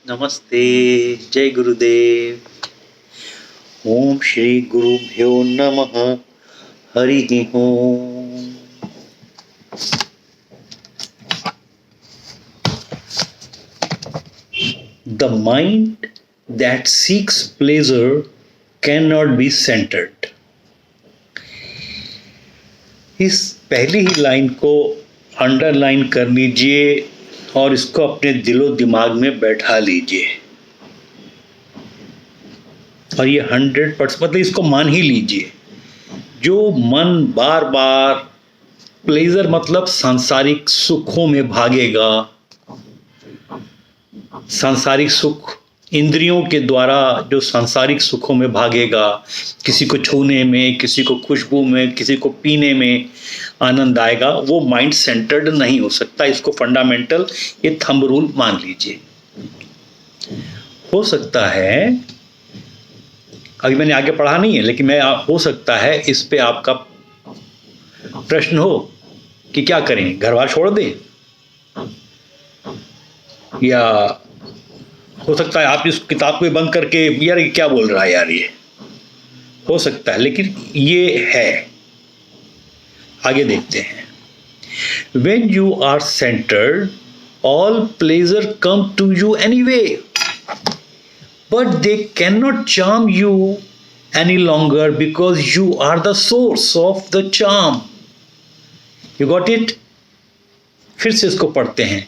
नमस्ते। जय गुरुदेव। ओम श्री गुरुभ्यो नमः। हरि ओम। The mind that seeks pleasure cannot be centered. इस पहली ही लाइन को अंडरलाइन कर लीजिए और इसको अपने दिलो दिमाग में बैठा लीजिए और ये 100% मतलब इसको मान ही लीजिए। जो मन बार बार प्लेजर मतलब सांसारिक सुखों में भागेगा, सांसारिक सुख इंद्रियों के द्वारा जो सांसारिक सुखों में भागेगा, किसी को छूने में, किसी को खुशबू में, किसी को पीने में आनंद आएगा, वो माइंड सेंटर्ड नहीं हो सकता। इसको फंडामेंटल ये थंब रूल मान लीजिए। हो सकता है, अभी मैंने आगे पढ़ा नहीं है, लेकिन हो सकता है इस पे आपका प्रश्न हो कि क्या करें, घर बार छोड़ दें, या हो सकता है आप इस किताब को बंद करके यार ये क्या बोल रहा है यार, ये हो सकता है, लेकिन ये है। आगे देखते हैं। When you are centered, all pleasure come to you anyway, but they cannot charm you any longer because you are the source of the charm. You got it? फिर से इसको पढ़ते हैं।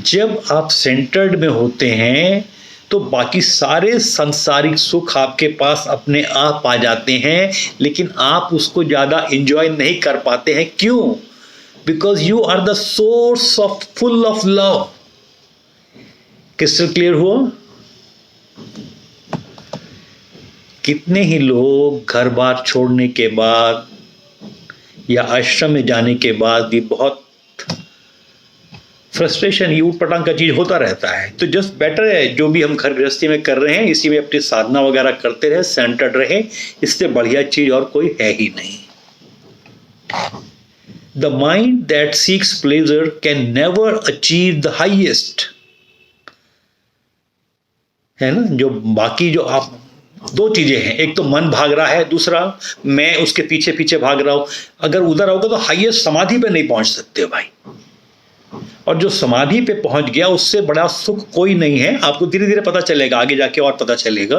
जब आप सेंटर्ड में होते हैं तो बाकी सारे सांसारिक सुख आपके पास अपने आप आ जाते हैं, लेकिन आप उसको ज़्यादा एंजॉय नहीं कर पाते हैं। क्यों? Because you are the source of full of love. Crystal clear हुआ? कितने ही लोग घर बार छोड़ने के बाद या आश्रम में जाने के बाद भी बहुत फ्रस्ट्रेशन, ये ऊट पटांग का चीज होता रहता है। तो जस्ट बेटर है जो भी हम घर गृहस्थी में कर रहे हैं इसी में अपनी साधना वगैरह करते रहे, सेंटर्ड रहे, इससे बढ़िया चीज और कोई है ही नहीं। The mind that seeks pleasure can never achieve the highest, है ना। जो बाकी जो आप दो चीजें हैं, एक तो मन भाग रहा है, दूसरा मैं उसके पीछे पीछे भाग रहा हूं। अगर उधर होगा तो हाईएस्ट समाधि पे नहीं पहुंच सकते भाई। और जो समाधि पे पहुंच गया उससे बड़ा सुख कोई नहीं है। आपको धीरे धीरे पता चलेगा, आगे जाके और पता चलेगा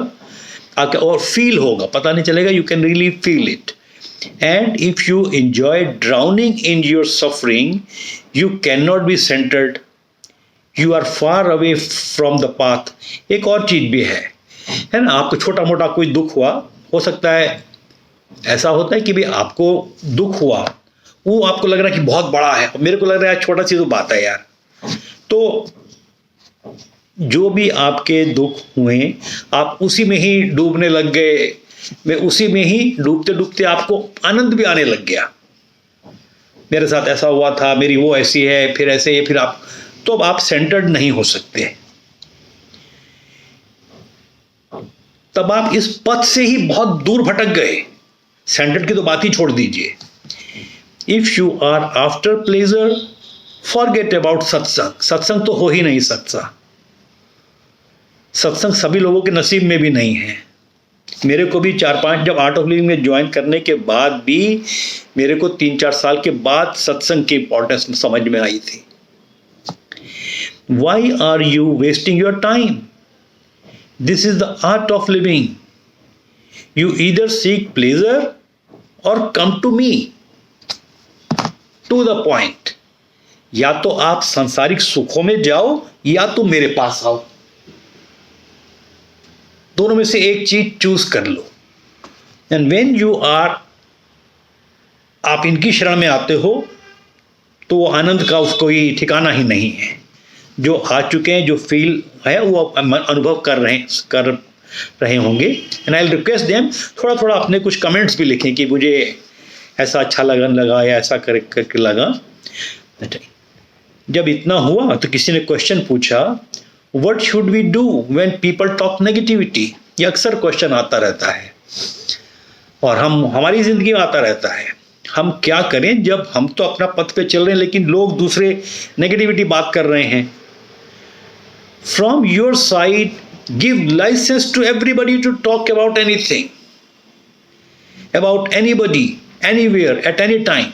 आपके, और फील होगा, पता नहीं चलेगा, you can really feel it. And if you enjoy drowning in your suffering you can not be centred, you are far away from the path. एक और चीज भी है ना, आपको छोटा मोटा कोई दुख हुआ, हो सकता है ऐसा होता है कि भाई आपको दुख हुआ, वो आपको लग रहा है कि बहुत बड़ा है, मेरे को लग रहा है छोटा सी तो बात है यार। तो जो भी आपके दुख हुए आप उसी में ही डूबने लग गए, मैं उसी में ही डूबते डूबते आपको आनंद भी आने लग गया। मेरे साथ ऐसा हुआ था, मेरी वो ऐसी है, फिर ऐसे है, फिर आप, तो अब आप सेंटर्ड नहीं हो सकते। तब आप इस पथ से ही बहुत दूर भटक गए। सेंटर्ड की तो बात ही छोड़ दीजिए। If you are after pleasure, forget about सत्संग। सत्संग तो हो ही नहीं सकता। सत्संग सभी लोगों के नसीब में भी नहीं है। मेरे को भी 4-5 जब आर्ट ऑफ लिविंग में ज्वाइन करने के बाद भी मेरे को 3-4 साल के बाद सत्संग की इंपॉर्टेंस समझ में आई थी। Why are you wasting your time? This is the art of living. You either seek pleasure or come to me. To the point. या तो आप सांसारिक सुखों में जाओ या तो मेरे पास आओ, दोनों में से एक चीज चूज कर लो। एंड व्हेन यू आर, आप इनकी शरण में आते हो तो वो आनंद का उसको ही ठिकाना ही नहीं है। जो आ चुके हैं, जो फील है वो अनुभव कर रहे होंगे। एंड आई रिक्वेस्ट देम थोड़ा थोड़ा अपने कुछ कमेंट्स भी लिखें कि मुझे ऐसा अच्छा लगा या ऐसा करके लगा। जब इतना हुआ तो किसी ने क्वेश्चन पूछा, what should we do when people talk negativity. ये अक्सर क्वेश्चन आता रहता है और हमारी जिंदगी में आता रहता है। हम क्या करें जब हम तो अपना पथ पे चल रहे हैं लेकिन लोग दूसरे नेगेटिविटी बात कर रहे हैं। From your side give licence to everybody to talk about anything, about anybody, anywhere, at any time.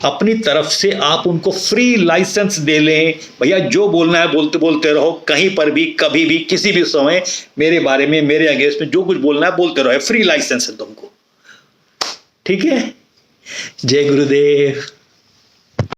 अपनी तरफ से आप उनको फ्री लाइसेंस दे लें, भैया जो बोलना है बोलते बोलते रहो, कहीं पर भी, कभी भी, किसी भी समय मेरे बारे में, मेरे अगेंस्ट में जो कुछ बोलना है बोलते रहो, फ्री लाइसेंस है तुमको। ठीक है। जय गुरुदेव।